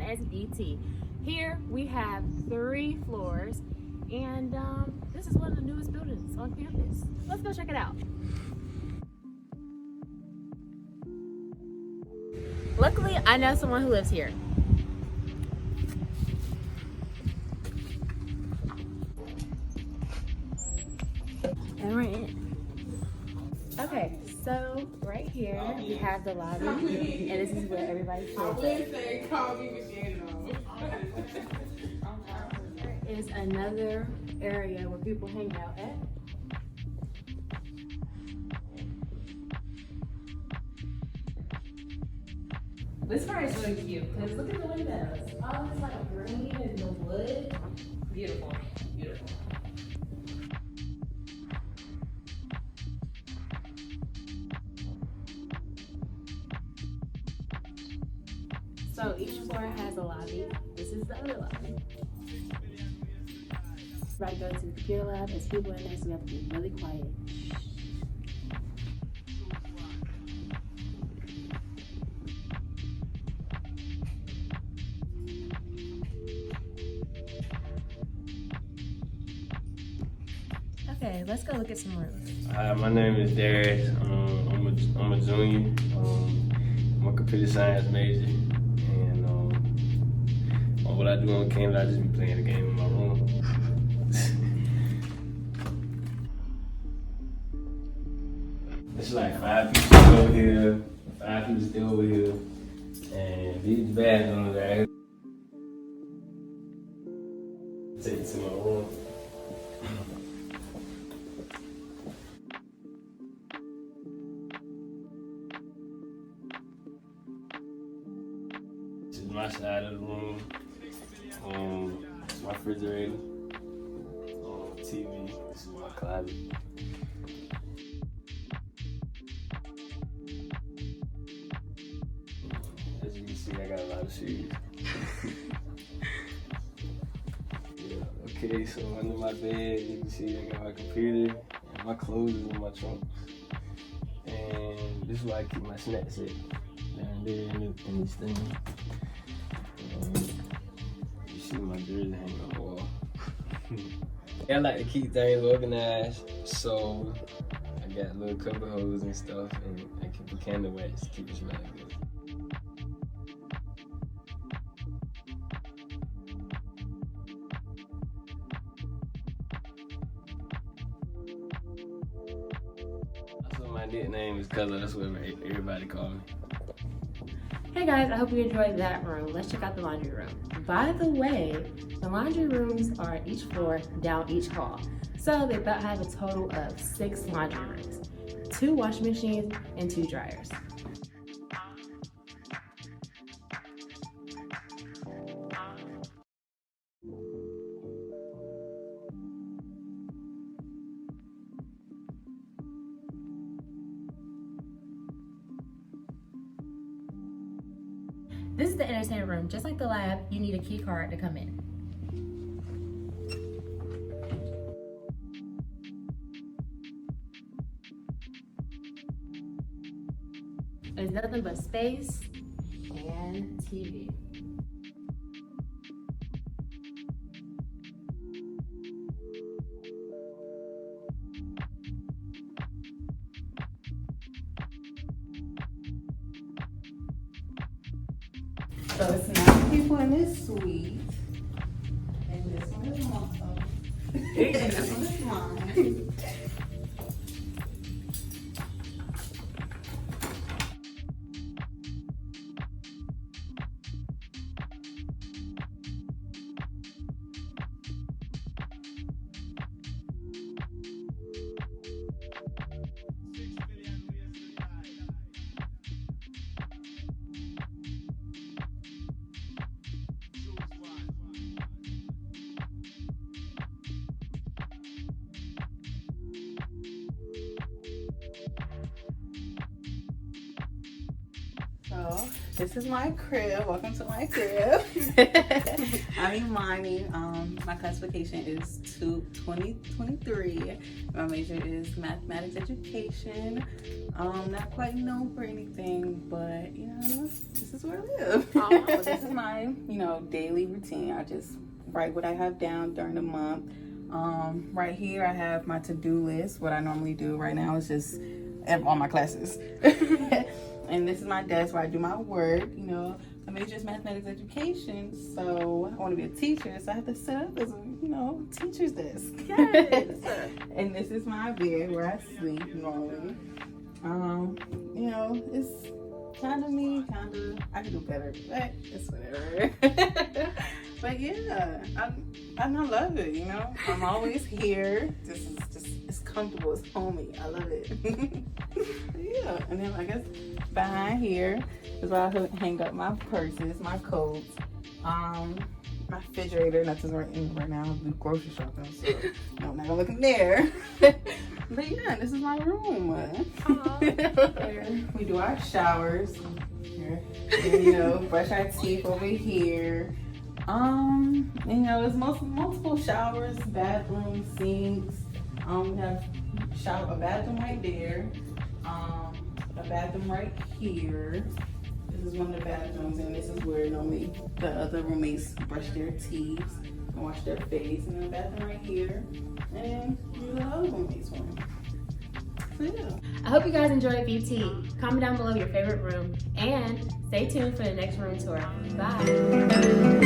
as an ET. Here we have 3 floors, and this is one of the newest buildings on campus. Let's go check it out. Luckily, I know someone who lives here. And we're in. Okay, so right here we have the lobby, and this is where everybody sits. There is another area where people hang out at. This part is really cute because look at the windows. Oh, it's like green and the wood. Beautiful, beautiful. So each floor has a lobby. This is the other lobby. Right, go to the computer lab. There's people in there, so we have to be really quiet. Okay, let's go look at some rooms. Hi, my name is Darius. I'm a junior. I'm a computer science major. And what I do on campus, I just be playing the game in my room. It's like 5 people over here, 5 people still over here. And these bathrooms right. Take it to my room. This is my side of the room. It's my refrigerator. TV. This is my closet. As you can see, I got a lot of shoes. Yeah, okay, so under my bed, you can see I got my computer and my clothes is in my trunk. And this is where I keep my snacks at. Down there in this thing. You see my jersey hanging on the wall. I like to keep things organized, so I got little cover holes and stuff, and I keep the candle wax to keep it smelling good. That's what my nickname is, Color. That's what everybody call me. Hey guys, I hope you enjoyed that room. Let's check out the laundry room. By the way, the laundry rooms are at each floor, down each hall. So they about have a total of 6 laundry rooms, 2 washing machines, and 2 dryers. This is the entertainment room. Just like the lab, you need a key card to come in. There's nothing but space and TV. So it's 9 people in this suite, and this one is mine. And this one is mine. So This is my crib. Welcome to my crib. I'm Imani. My classification is 2023. My major is mathematics education. Not quite known for anything, but you know, this is where I live. This is my, daily routine. I just write what I have down during the month. Right here I have my to-do list. What I normally do right now is just all my classes. And this is my desk where I do my work. I major is mathematics education, so I want to be a teacher, so I have to set up as a, teacher's desk. Yes. And this is my bed where I sleep normally. It's kind of me, I can do better, but it's whatever. But yeah, I love it, I'm always here. This is just, it's comfortable, it's homey, I love it. Yeah, and then I guess behind here is where I hang up my purses, my coats, my refrigerator, nothing's right in right now, I'm grocery shopping, so I'm not gonna look in there. But yeah, this is my room. We do our showers here, and, brush our teeth over here. There's multiple showers, bathrooms, sinks. We have a bathroom right there, a bathroom right here. This is one of the bathrooms, and this is where normally the other roommates brush their teeth and wash their face. And then a bathroom right here, and these are the other roommates' room. So yeah. I hope you guys enjoyed VT. Comment down below your favorite room and stay tuned for the next room tour. Bye.